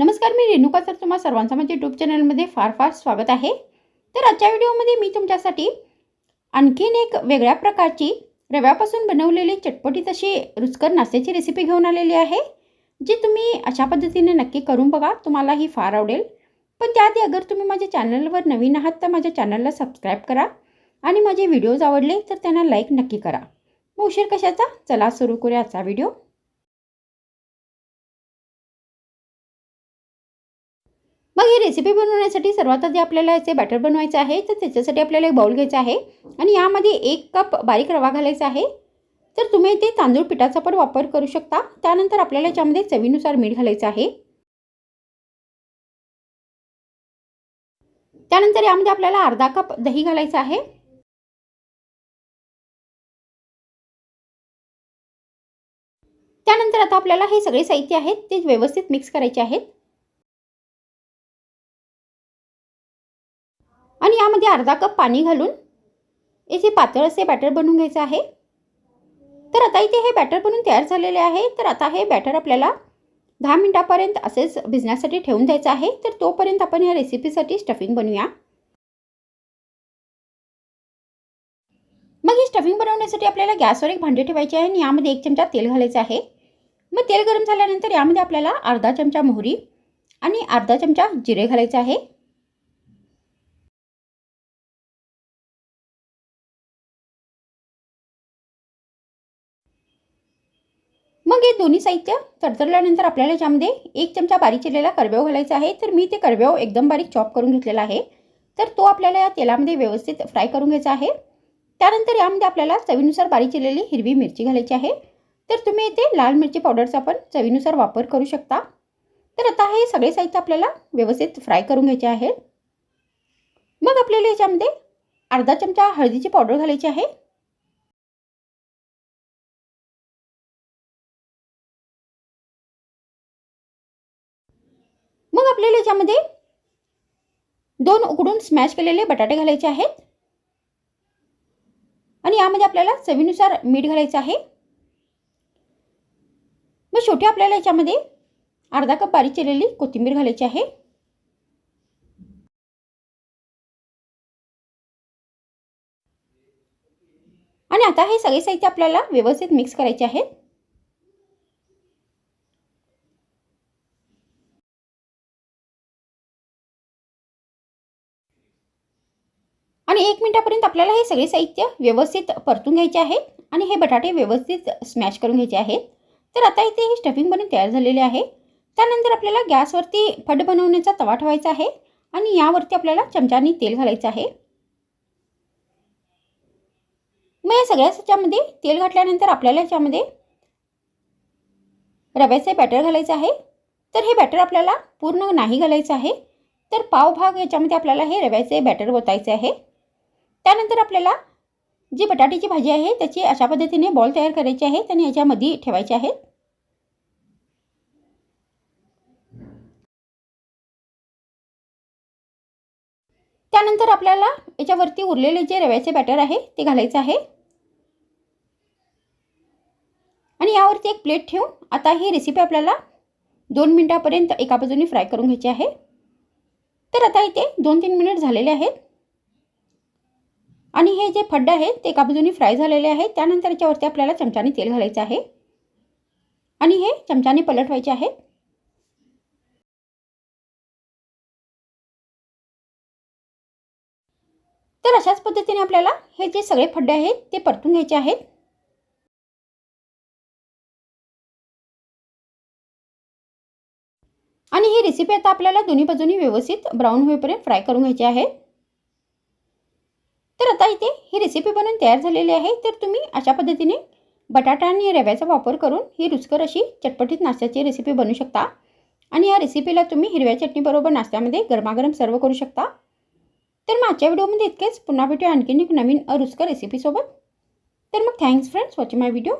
नमस्कार, मी रेणुका. तर तुम्हा सर्वांचं माझ्या यूट्यूब चॅनलमध्ये फार फार स्वागत आहे. तर आजच्या व्हिडिओमध्ये मी तुमच्यासाठी आणखीन एक वेगळ्या प्रकारची रव्यापासून बनवलेली चटपटीत अशी रुचकर नाश्त्याची रेसिपी घेऊन आलेली आहे, जी तुम्ही अशा पद्धतीने नक्की करून बघा. तुम्हाला ही फार आवडेल. पण त्याआधी अगर तुम्ही माझ्या चॅनलवर नवीन आहात तर माझ्या चॅनलला सबस्क्राईब करा आणि माझे व्हिडिओज आवडले तर त्यांना लाईक नक्की करा. मग उशीर कशाचा, चला सुरू करूया आजचा व्हिडिओ. मग ही रेसिपी बनवण्यासाठी सर्वात आधी आपल्याला याचे बॅटर बनवायचं आहे. तर त्याच्यासाठी आपल्याला एक बाउल घ्यायचा आहे आणि यामध्ये 1 कप बारीक रवा घालायचा आहे. तर तुम्ही इथे तांदूळ पिठाचा पण वापर करू शकता. त्यानंतर आपल्याला याच्यामध्ये चवीनुसार मीठ घालायचं आहे. त्यानंतर यामध्ये आपल्याला अर्धा कप दही घालायचं आहे. त्यानंतर आता आपल्याला हे सगळे साहित्य आहेत ते व्यवस्थित मिक्स करायचे आहेत आणि यामध्ये अर्धा कप पाणी घालून याचे पातळ असे बॅटर बनवून घ्यायचं आहे. तर आता इथे हे बॅटर बनवून तयार झालेले आहे. तर आता हे बॅटर आपल्याला 10 मिनिटापर्यंत असेच भिजण्यासाठी ठेवून द्यायचं आहे. तर तोपर्यंत आपण या रेसिपीसाठी स्टफिंग बनवूया. मग ही स्टफिंग बनवण्यासाठी आपल्याला गॅसवर एक भांडे ठेवायचे आहे आणि यामध्ये 1 चमचा तेल घालायचं आहे. मग तेल गरम झाल्यानंतर यामध्ये आपल्याला अर्धा चमचा मोहरी आणि अर्धा चमचा जिरे घालायचे आहे. मग हे दोन्ही साहित्य तडतडल्यानंतर आपल्याला याच्यामध्ये 1 चमचा बारीक चिरलेला कर्वेव घालायचा आहे. तर मी ते कर्वेव एकदम बारीक चॉप करून घेतलेला आहे. तर तो आपल्याला या तेलामध्ये व्यवस्थित फ्राय करून घ्यायचा आहे. त्यानंतर यामध्ये आपल्याला चवीनुसार बारीक चिरलेली हिरवी मिरची घालायची आहे. तर तुम्ही इथे लाल मिरची पावडरचा पण चवीनुसार वापर करू शकता. तर आता हे सगळे साहित्य आपल्याला व्यवस्थित फ्राय करून घ्यायचे आहे. मग आपल्याला याच्यामध्ये अर्धा चमचा हळदीची पावडर घालायची आहे. मग आपल्याला याच्यामध्ये 2 उकडून स्मॅश केलेले बटाटे घालायचे आहेत आणि यामध्ये आपल्याला चवीनुसार मीठ घालायचं आहे. मग शेवटी आपल्याला याच्यामध्ये अर्धा कप बारीक चिरलेली कोथिंबीर घालायची आहे. आणि आता हे सगळे साहित्य आपल्याला व्यवस्थित मिक्स करायचे आहेत. आणि 1 मिनिटापर्यंत आपल्याला हे सगळे साहित्य व्यवस्थित परतून घ्यायचे आहेत आणि हे बटाटे व्यवस्थित स्मॅश करून घ्यायचे आहेत. तर आता इथे ही स्टफिंग बनवून तयार झालेली आहे. त्यानंतर आपल्याला गॅसवरती फड बनवण्याचा तवा ठेवायचा आहे आणि यावरती आपल्याला चमच्यानी तेल घालायचं आहे. मग या सगळ्या ह्याच्यामध्ये तेल घातल्यानंतर आपल्याला याच्यामध्ये रव्याचे बॅटर घालायचं आहे. तर हे बॅटर आपल्याला पूर्ण नाही घालायचं आहे. तर पाव भाग याच्यामध्ये आपल्याला हे रव्याचे बॅटर ओतायचे आहे. त्यानंतर आपल्याला जी बटाट्याची भाजी आहे त्याची अशा पद्धतीने बॉल तयार करायचे आहेत आणि याच्यामध्ये ठेवायचे आहेत. त्यानंतर आपल्याला याच्यावरती उरलेले जे रव्याचे बॅटर आहे ते घालायचं आहे आणि यावरती एक प्लेट ठेवून आता ही रेसिपी आपल्याला 2 मिनिटापर्यंत एका बाजूने फ्राय करून घ्यायची आहे. तर आता इथे 2-3 मिनिट झालेले आहेत आणि हे जे फड्ड आहे ते एका बाजूने फ्राय झालेले आहे. त्यानंतर याच्यावरती आपल्याला चमच्याने तेल घालायचं आहे आणि हे चमच्याने पलटवायचे आहे. तर अशाच पद्धतीने आपल्याला हे जे सगळे फड्डे आहेत ते परतून घ्यायचे आहेत. आणि ही रेसिपी आता आपल्याला दोन्ही बाजूनी व्यवस्थित ब्राऊन होईपर्यंत फ्राय करून घ्यायची आहे. तर आता इथे ही रेसिपी बनवून तयार झालेली आहे. तर तुम्ही अशा पद्धतीने बटाटा आणि रव्याचा वापर करून ही रुचकर अशी चटपटीत नाश्त्याची रेसिपी बनवू शकता आणि या रेसिपीला तुम्ही हिरव्या चटणीबरोबर नाश्त्यामध्ये गरमागरम सर्व करू शकता. तर मग आजच्या व्हिडिओमध्ये इतकेच. पुन्हा भेटूया आणखीन एक नवीन रुचकर रेसिपीसोबत. तर मग थँक्स फ्रेंड्स वॉचिंग माय व्हिडिओ.